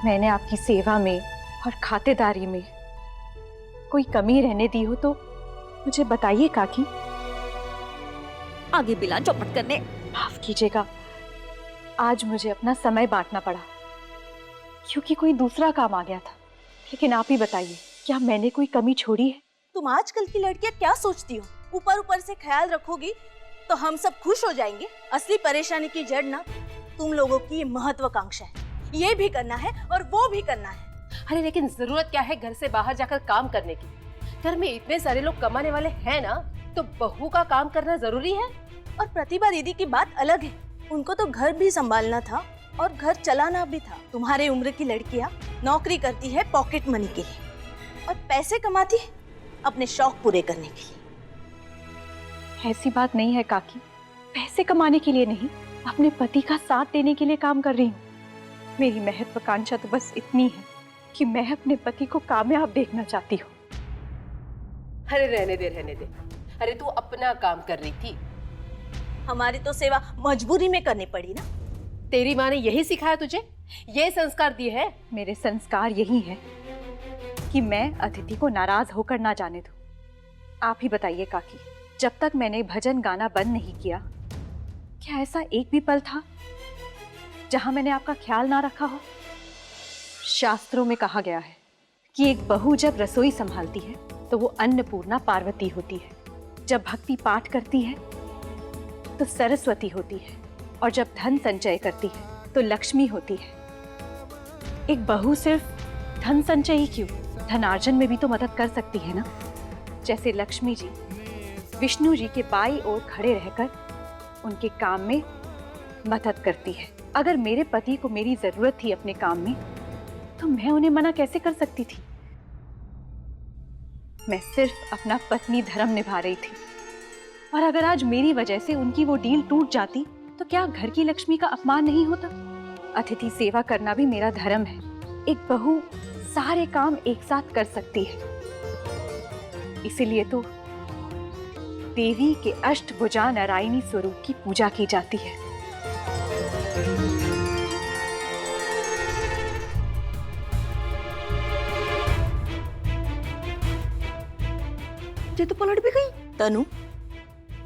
मैंने आपकी सेवा में और खातिरदारी में कोई कमी रहने दी हो तो मुझे बताइए काकी। आगे बिला चौपट करने। माफ कीजिएगा, आज मुझे अपना समय बांटना पड़ा क्योंकि कोई दूसरा काम आ गया था। लेकिन आप ही बताइए, क्या मैंने कोई कमी छोड़ी है? तुम आजकल की लड़कियां क्या सोचती हो? ऊपर ऊपर से ख्याल रखोगी तो हम सब खुश हो जाएंगे। असली परेशानी की जड़ ना तुम लोगों की महत्वाकांक्षा है। ये भी करना है और वो भी करना है। अरे लेकिन जरूरत क्या है घर से बाहर जाकर काम करने की? घर में इतने सारे लोग कमाने वाले हैं ना, तो बहू का काम करना जरूरी है। और प्रतिभा दीदी की बात अलग है, उनको तो घर भी संभालना था और घर चलाना भी था। तुम्हारे उम्र की लड़कियां नौकरी करती है पॉकेट मनी के लिए और पैसे कमाती है अपने शौक पूरे करने के लिए। ऐसी बात नहीं है काकी, पैसे कमाने के लिए नहीं, अपने पति का साथ देने के लिए काम कर रही हूँ। मेरी महत्वाकांक्षा तो बस इतनी है कि मैं अपने पति को कामयाब देखना चाहती हूँ। अरे रहने दे रहने दे। अरे तू अपना काम कर रही थी, हमारी तो सेवा मजबूरी में करनी पड़ी ना। तेरी माँ ने यही सिखाया तुझे, ये संस्कार दिए हैं? मेरे संस्कार यही है कि मैं अतिथि को नाराज होकर ना जाने दूं। आप ही बताइए काकी, जब तक मैंने भजन गाना बंद नहीं किया, क्या ऐसा एक भी पल था जहां मैंने आपका ख्याल ना रखा हो? शास्त्रों में कहा गया है कि एक बहू जब रसोई संभालती है तो वो अन्नपूर्णा पार्वती होती है, जब भक्ति पाठ करती है तो सरस्वती होती है, और जब धन संचय करती है तो लक्ष्मी होती है। एक बहू सिर्फ धन संचय ही क्यों, धनार्जन में भी तो मदद कर सकती है ना। जैसे लक्ष्मी जी विष्णु जी के बाईं ओर खड़े रहकर उनके काम में मदद करती है। अगर मेरे पति को मेरी जरूरत थी अपने काम में, तो मैं उन्हें मना कैसे कर सकती थी? मैं सिर्फ अपना पत्नी धर्म निभा रही थी, और अगर आज मेरी वजह से उनकी वो डील टूट जाती तो क्या घर की लक्ष्मी का अपमान नहीं होता? अतिथि सेवा करना भी मेरा धर्म है। एक बहू सारे काम एक साथ कर सकती है, इसीलिए तो देवी के अष्टभुजा नारायणी स्वरूप की पूजा की जाती है। ये तो पलट भी गई। तनु,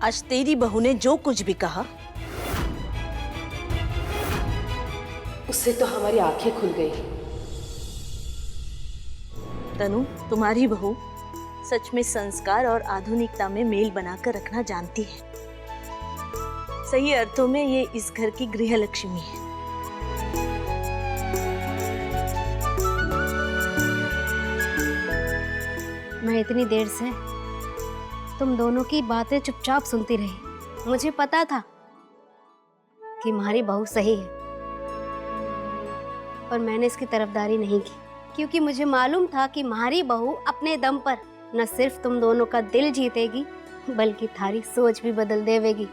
आज तेरी बहू ने जो कुछ भी कहा उससे तो हमारी आंखें खुल गई। तनु, तुम्हारी बहू सच में संस्कार और आधुनिकता में मेल बनाकर रखना जानती है। सही अर्थों में ये इस घर की गृह लक्ष्मी है। मैं इतनी देर से तुम दोनों की बातें चुपचाप सुनती रही। मुझे पता था कि हमारी बहू सही है, पर मैंने इसकी तरफदारी नहीं की, क्योंकि मुझे मालूम था कि हमारी बहू अपने दम पर न सिर्फ तुम दोनों का दिल जीतेगी, बल्कि थारी सोच भी बदल देवेगी।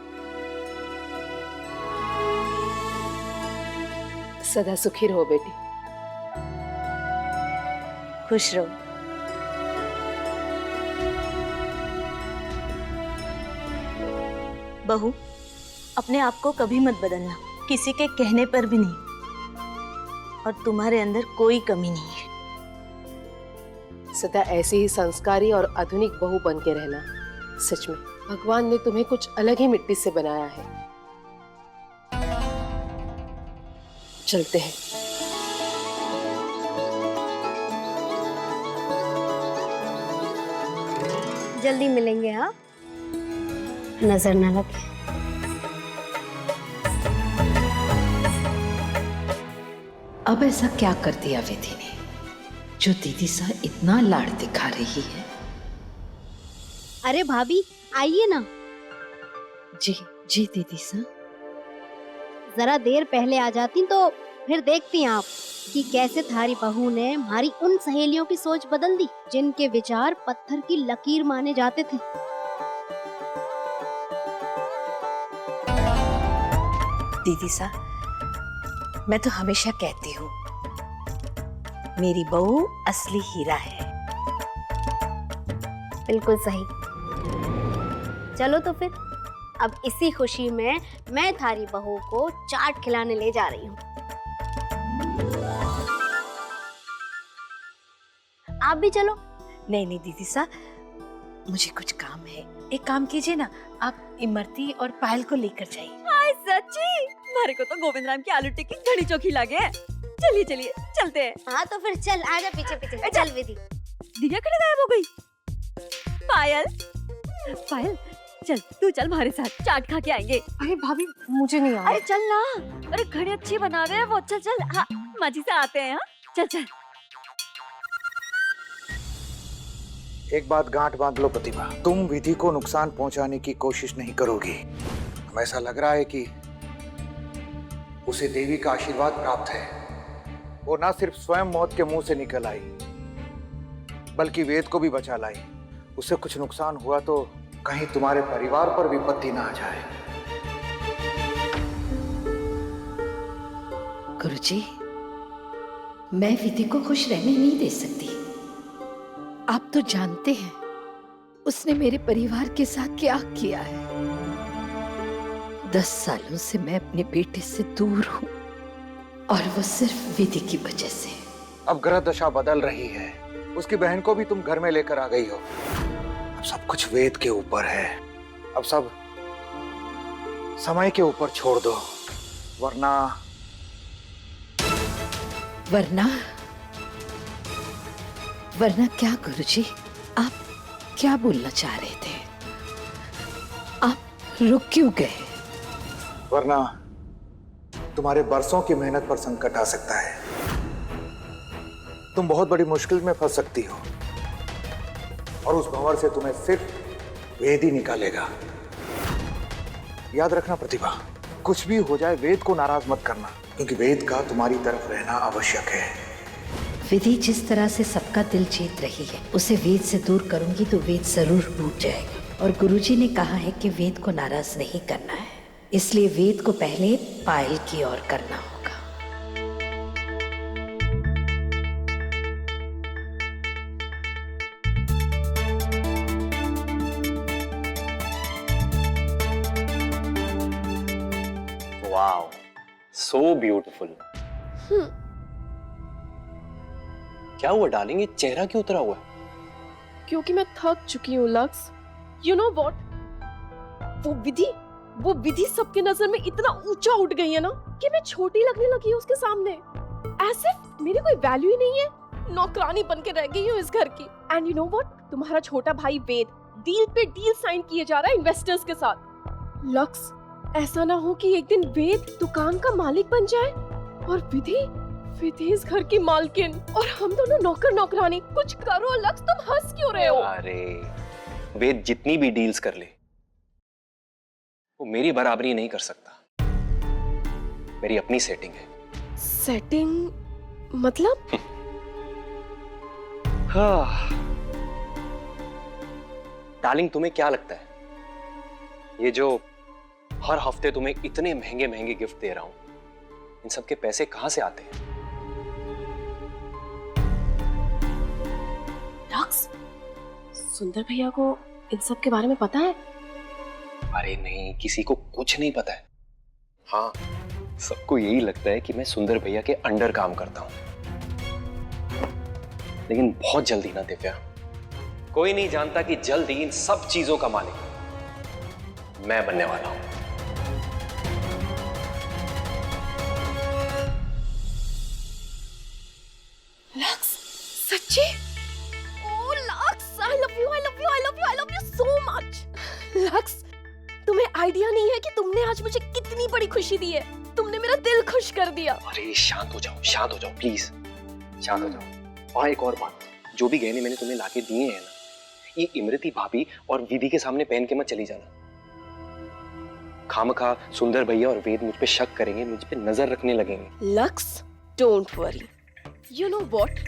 सदा सुखी रहो बेटी। खुश रहो। बहू, अपने आप को कभी मत बदलना, किसी के कहने पर भी नहीं। और तुम्हारे अंदर कोई कमी नहीं है। सदा ऐसी ही संस्कारी और आधुनिक बहू बन के रहना। सच में भगवान ने तुम्हें कुछ अलग ही मिट्टी से बनाया है। चलते हैं। जल्दी मिलेंगे। हाँ, नजर न लगे। अब ऐसा क्या कर दिया विधि ने जो दीदी सा इतना लाड़ दिखा रही है? अरे भाभी, आइए ना। जी जी दीदी सा। जरा देर पहले आ जाती तो फिर देखती आप कि कैसे थारी बहू ने हमारी उन सहेलियों की सोच बदल दी जिनके विचार पत्थर की लकीर माने जाते थे। दीदी सा, मैं तो हमेशा कहती हूँ मेरी बहू असली हीरा है। बिल्कुल सही। चलो तो फिर अब इसी खुशी में मैं थारी बहू को चाट खिलाने ले जा रही हूँ। आप भी चलो। नहीं नहीं दीदी सा, मुझे कुछ काम है। एक काम कीजिए ना, आप इमरती और पायल को लेकर जाइए। हाय सच्ची, मारे को तो गोविंद राम की आलू टिक्की घड़ी चोखी लगे है। चलिए चलिए चलते हैं। हाँ तो फिर चल, आजा पीछे पीछे। चल विधि। दिव्या कहाँ गायब हो गई? पायल, पायल चल, तू चल हमारे साथ, चाट खा के आएंगे। अरे भाभी मुझे नहीं अरे चल ना, अरे घड़ी अच्छी बना रहे हैं वो। चल चल, हाँ मजी से आते हैं। हाँ चल चल। एक बात गांठ बांध लो प्रतिभा, तुम विधि को नुकसान पहुंचाने की कोशिश नहीं करोगी। हमें ऐसा लग रहा है कि उसे देवी का आशीर्वाद प्राप्त है। वो ना सिर्फ स्वयं मौत के मुंह से निकल आई, बल्कि वेद को भी बचा लाई। उसे कुछ नुकसान हुआ तो कहीं तुम्हारे परिवार पर विपत्ति ना आ जाए। गुरुजी, मैं विधि को खुश रहने नहीं दे सकती। आप तो जानते हैं उसने मेरे परिवार के साथ क्या किया है। 10 सालों से मैं अपने बेटे से दूर हूं, और वो सिर्फ विधि की वजह से। अब ग्रह दशा बदल रही है, उसकी बहन को भी तुम घर में लेकर आ गई हो। अब सब कुछ वेद के ऊपर है। अब सब समय के ऊपर छोड़ दो, वरना वरना क्या गुरुजी? आप क्या बोलना चाह रहे थे? आप रुक क्यों गए? वरना तुम्हारे बरसों की मेहनत पर संकट आ सकता है। तुम बहुत बड़ी मुश्किल में फंस सकती हो, और उस भंवर से तुम्हें सिर्फ वेद ही निकालेगा। याद रखना प्रतिभा, कुछ भी हो जाए वेद को नाराज मत करना, क्योंकि वेद का तुम्हारी तरफ रहना आवश्यक है। विधि जिस तरह से सबका दिल जीत रही है, उसे वेद से दूर करूंगी तो वेद जरूर टूट जाएगा। और गुरुजी ने कहा है कि वेद को नाराज नहीं करना है, इसलिए वेद को पहले पायल की ओर करना होगा। Wow, so beautiful. क्या हुआ डार्लिंग, ये चेहरा क्यों उतरा हुआ है? क्योंकि मैं थक चुकी हूँ लक्स। यू नो व्हाट, वो विधि सबके नजर में इतना ऊंचा उठ गई है ना कि मैं छोटी लगने लगी हूँ उसके सामने। ऐसे मेरी कोई वैल्यू ही नहीं है, नौकरानी बन के रह गई हूँ इस घर की। एंड यू नो व्हाट, तुम्हारा छोटा भाई वेद डील पे डील साइन किए जा रहा है इन्वेस्टर्स के साथ। लक्स, ऐसा ना हो कि एक दिन वेद दुकान का मालिक बन जाए और विधि इस घर की मालकिन, और हम दोनों नौकर नौकरानी। कुछ करो लक्स, तुम हंस क्यों रहे हो? अरे वेद जितनी भी डील्स कर ले, वो मेरी बराबरी नहीं कर सकता। मेरी अपनी सेटिंग है। सेटिंग मतलब? हाँ डार्लिंग, तुम्हें क्या लगता है ये जो हर हफ्ते तुम्हें इतने महंगे महंगे गिफ्ट दे रहा हूं, इन सब के पैसे कहां से आते हैं? लक्स, सुंदर भैया को इन सब के बारे में पता है? अरे नहीं, किसी को कुछ नहीं पता है। हाँ, सबको यही लगता है कि मैं सुंदर भैया के अंडर काम करता हूं। लेकिन बहुत जल्दी ना दिव्या, कोई नहीं जानता कि जल्द ही इन सब चीजों का मालिक मैं बनने वाला हूं। लक्स, सच्ची? Oh Laks, I love you so much। Laks, तुम्हें आइडिया नहीं है कि तुमने आज मुझे कितनी बड़ी खुशी दी है। तुमने मेरा दिल खुश कर दिया। अरे शांत हो जाओ प्लीज, शांत हो जाओ। और एक और बात, जो भी गहने मैंने तुम्हें लाके दिए हैं ना, ये इमरती भाभी और विधि के सामने पहन के मत चली जाना। खामखा सुंदर भैया और वेद मुझ पे शक करेंगे, मुझ पे नजर रखने लगेंगे। Lux, don't worry. You know what,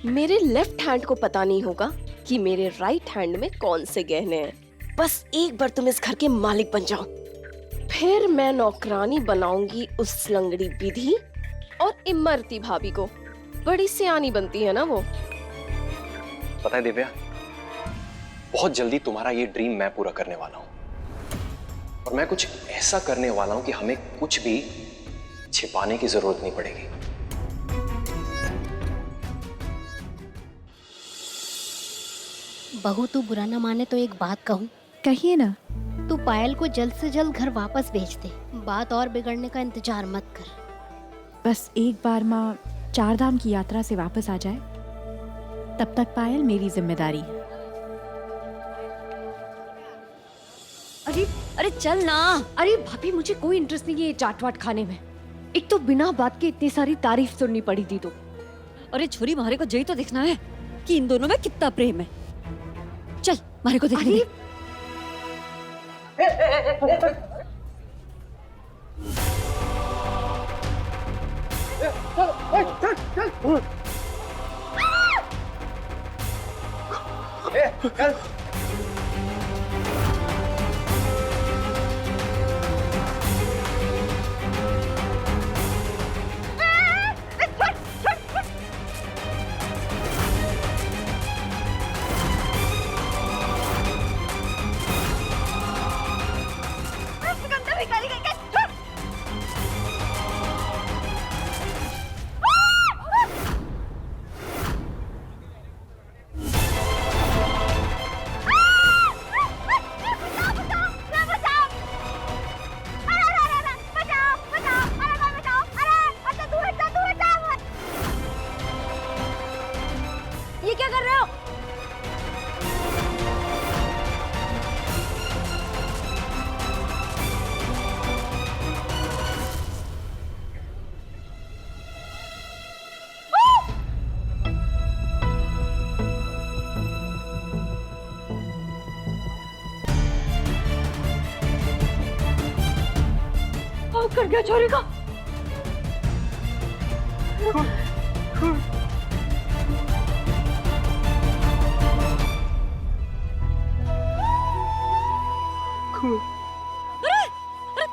मेरे लेफ्ट हैंड को पता नहीं होगा कि मेरे राइट हैंड में कौन से गहने हैं। बस एक बार तुम इस घर के मालिक बन जाओ, फिर मैं नौकरानी बनाऊंगी उस लंगड़ी विधि और इमरती भाभी को। बड़ी सियानी बनती है ना वो। पता है दिव्या, बहुत जल्दी तुम्हारा ये ड्रीम मैं पूरा करने वाला हूं, और मैं कुछ ऐसा करने वाला हूं कि हमें कुछ भी छिपाने की जरूरत नहीं पड़ेगी। बहू तू बुरा ना माने तो एक बात कहूँ। कहिए ना। तू पायल को जल्द से जल्द घर वापस भेज दे। बात और बिगड़ने का इंतजार मत कर। बस एक बार माँ 4 धाम की यात्रा से वापस आ जाए, तब तक पायल मेरी जिम्मेदारी है। अरे अरे चल ना। अरे भाभी मुझे कोई इंटरेस्ट नहीं है ये चाट वाट खाने में। एक तो बिना बात के इतनी सारी तारीफ सुननी पड़ी थी तो। अरे छोरी, मारे को यही तो देखना है कि इन दोनों में कितना प्रेम है। चल मारे को देखने दे। ये क्या कर रहे हो? कर गया छोरी का।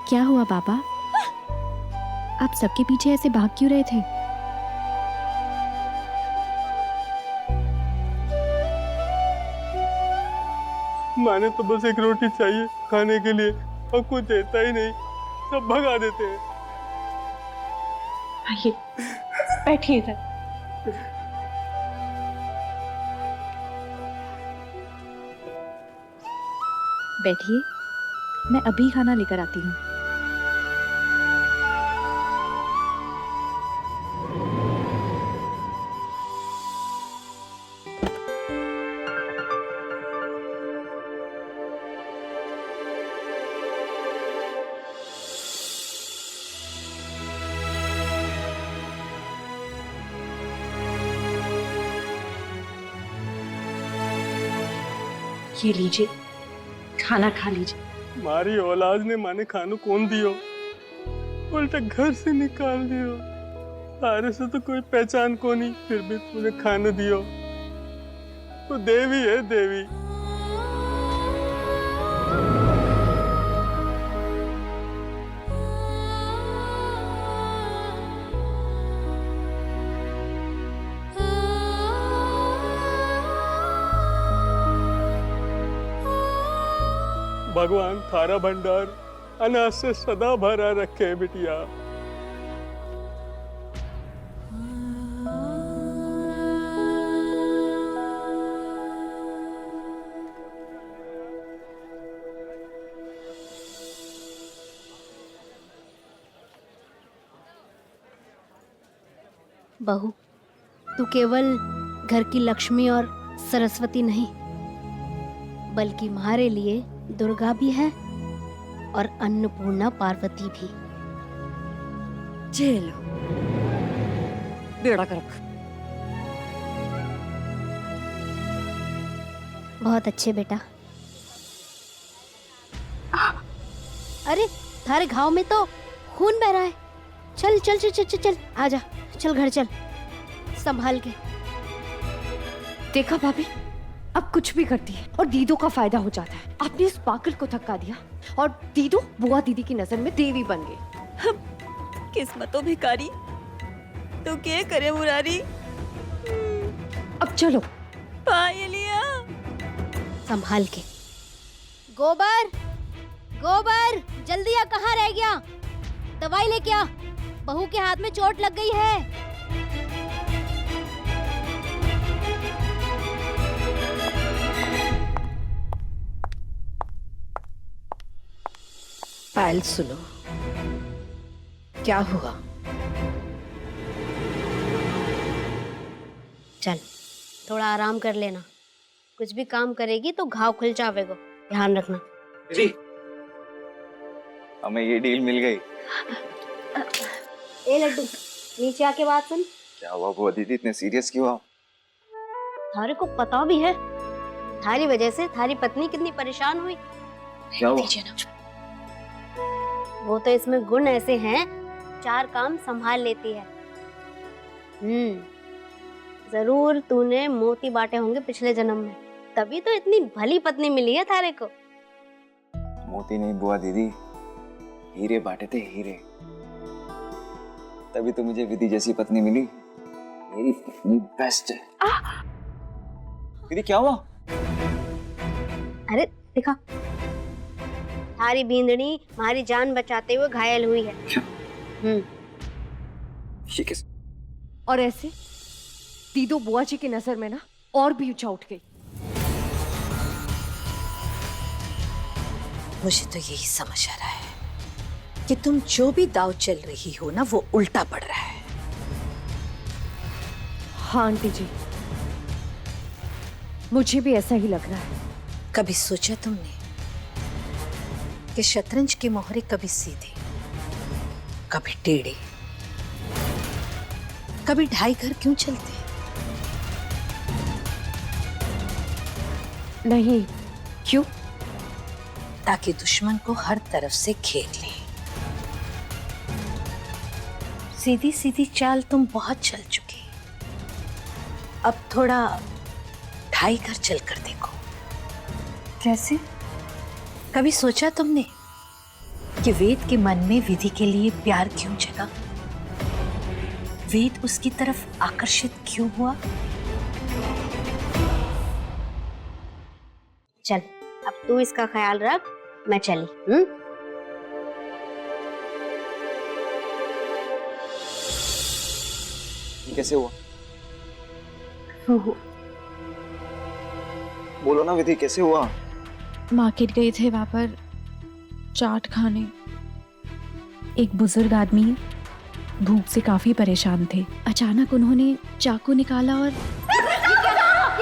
क्या हुआ बाबा? आप सबके पीछे ऐसे भाग क्यों रहे थे? माने तो बस एक रोटी चाहिए खाने के लिए और कुछ देता ही नहीं, सब भगा देते हैं। आइए बैठिए इधर। बैठिए, मैं अभी खाना लेकर आती हूँ। ये लीजिए, खाना खा लीजिए। मारी औलाद ने माने खानो कौन दियो, उल्टा घर से निकाल दियो। तारे से तो कोई पहचान को नहीं, फिर भी तूने खाने दियो। तो देवी है देवी। भगवान थारा भंडार अनाज से सदा भरा रखे बिटिया। बहू, तू केवल घर की लक्ष्मी और सरस्वती नहीं, बल्कि हमारे लिए दुर्गा भी है और अन्नपूर्णा पार्वती भी। जेल बेड़ा कर रख। बहुत अच्छे बेटा। अरे थारे घाव में तो खून बह रहा है। चल चल चल चल चल, चल आजा, चल घर चल, संभाल के। देखा भाभी, अब कुछ भी करती है और दीदू का फायदा हो जाता है। आपने इस पागल को थका दिया और दीदू बुआ दीदी की नजर में देवी बन गई। किस्मतो भिखारी, तो क्या करे मुरारी। अब चलो। पायलिया, संभाल के। गोबर, गोबर, जल्दी आ, कहाँ रह गया? दवाई लेके आ, बहू के हाथ में चोट लग गई है। पायल सुनो, क्या हुआ? चल थोड़ा आराम कर लेना, कुछ भी काम करेगी तो घाव खुल जावेगा, ध्यान रखना। जी हमें ये डील मिल गई। ए लड्डू, नीचे आके बात सुन। क्या हुआ बुआ दीदी, इतने सीरियस क्यों हो? थारे को पता भी है थारी वजह से थारी पत्नी कितनी परेशान हुई? क्या हुआ? वो तो इसमें गुण ऐसे हैं, 4 काम संभाल लेती है। जरूर तूने मोती बांटे होंगे पिछले जन्म में, तभी तो इतनी भली पत्नी मिली है थारे को। मोती नहीं बुआ दीदी, हीरे बांटे थे, हीरे। तभी तो मुझे विधि जैसी पत्नी मिली। मेरी पत्नी बेस्ट है। दीदी क्या हुआ? अरे देखा, थारी बींदनी हमारी जान बचाते हुए घायल हुई है। ये किस? और ऐसे दीदो बुआ जी की नजर में ना और भी ऊंचा उठ गई। मुझे तो यही समझ आ रहा है कि तुम जो भी दाव चल रही हो ना, वो उल्टा पड़ रहा है। हाँ आंटी जी, मुझे भी ऐसा ही लग रहा है। कभी सोचा तुमने कि शतरंज के मोहरे कभी सीधे, कभी टेढ़े, कभी ढाई घर क्यों चलते? नहीं, क्यों? ताकि दुश्मन को हर तरफ से घेर ले। सीधी सीधी चाल तुम बहुत चल चुकी, अब थोड़ा ढाई घर चल कर देखो। कैसे? कभी सोचा तुमने कि वेद के मन में विधि के लिए प्यार क्यों जगा? वेद उसकी तरफ आकर्षित क्यों हुआ? चल अब तू इसका ख्याल रख, मैं चली। ये कैसे हुआ? बोलो ना विधि, कैसे हुआ? मार्केट गए थे, वहां पर चाट खाने एक बुजुर्ग आदमी भूख से काफी परेशान थे। अचानक उन्होंने चाकू निकाला और ये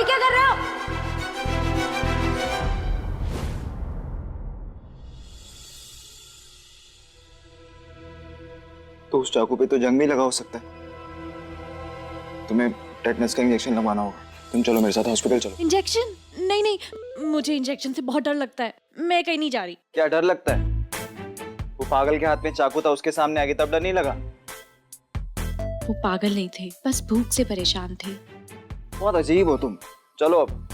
क्या कर रहे हो? तो उस चाकू पे तो जंग भी लगा हो सकता है। तुम्हें टेटनस का इंजेक्शन लगवाना होगा। तुम चलो मेरे साथ हॉस्पिटल चलो। इंजेक्शन? नहीं नहीं, मुझे इंजेक्शन से बहुत डर लगता है, मैं कहीं नहीं जा रही। क्या डर लगता है? वो पागल के हाथ में चाकू था, उसके सामने आ गई तब डर नहीं लगा? वो पागल नहीं थे, बस भूख से परेशान थे। बहुत अजीब हो तुम। चलो अब।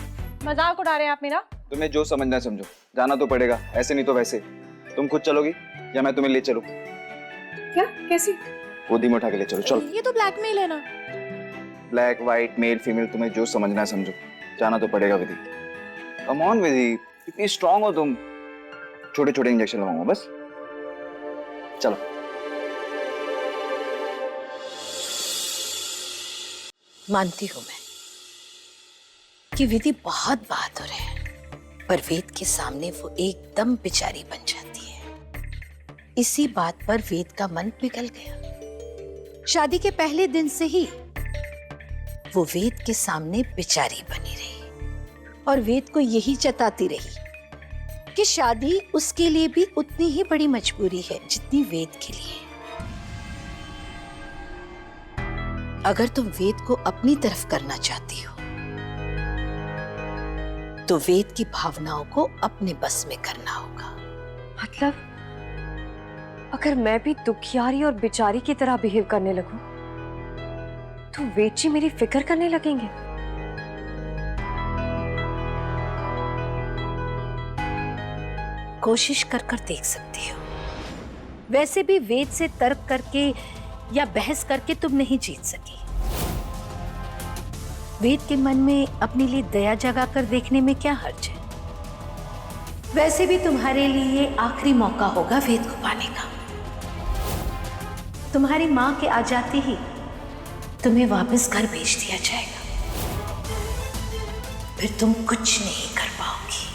मजाक उड़ा रहे हैं आप मेरा? तुम्हें जो समझना है समझो, जाना तो पड़ेगा, ऐसे नहीं तो वैसे। तुम खुद चलोगी या मैं तुम्हें ले चलूं? क्या? कैसे? गोदी में उठा के ले चलो। चलो। ये तो ब्लैकमेल है ना। ब्लैक व्हाइट मेल फीमेल, तुम्हें जो समझना है समझो, जाना तो पड़ेगा विधि। कम ऑन विधि, इतनी स्ट्रांग हो तुम। छोटे छोटे इंजेक्शन लगाऊंगा बस। चलो। मानती हूं मैं कि विधि बहुत बहादुर है, पर वेद के सामने वो एकदम बेचारी बन जाती है। इसी बात पर वेद का मन पिघल गया। शादी के पहले दिन से ही वो वेद के सामने बेचारी बनी रही और वेद को यही जताती रही कि शादी उसके लिए भी उतनी ही बड़ी मजबूरी है जितनी वेद के लिए। अगर तुम वेद को अपनी तरफ करना चाहती हो तो वेद की भावनाओं को अपने बस में करना होगा। मतलब अगर मैं भी दुखियारी और बेचारी की तरह बिहेव करने लगूं तो वेद जी मेरी फिक्र करने लगेंगे। कोशिश कर कर देख सकती हो। वैसे भी वेद से तर्क करके या बहस करके तुम नहीं जीत सकी। वेद के मन में अपने लिए दया जगाकर देखने में क्या हर्ज है? वैसे भी तुम्हारे लिए ये आखिरी मौका होगा वेद को पाने का। तुम्हारी मां के आ जाते ही तुम्हें वापस घर भेज दिया जाएगा, फिर तुम कुछ नहीं कर पाओगी।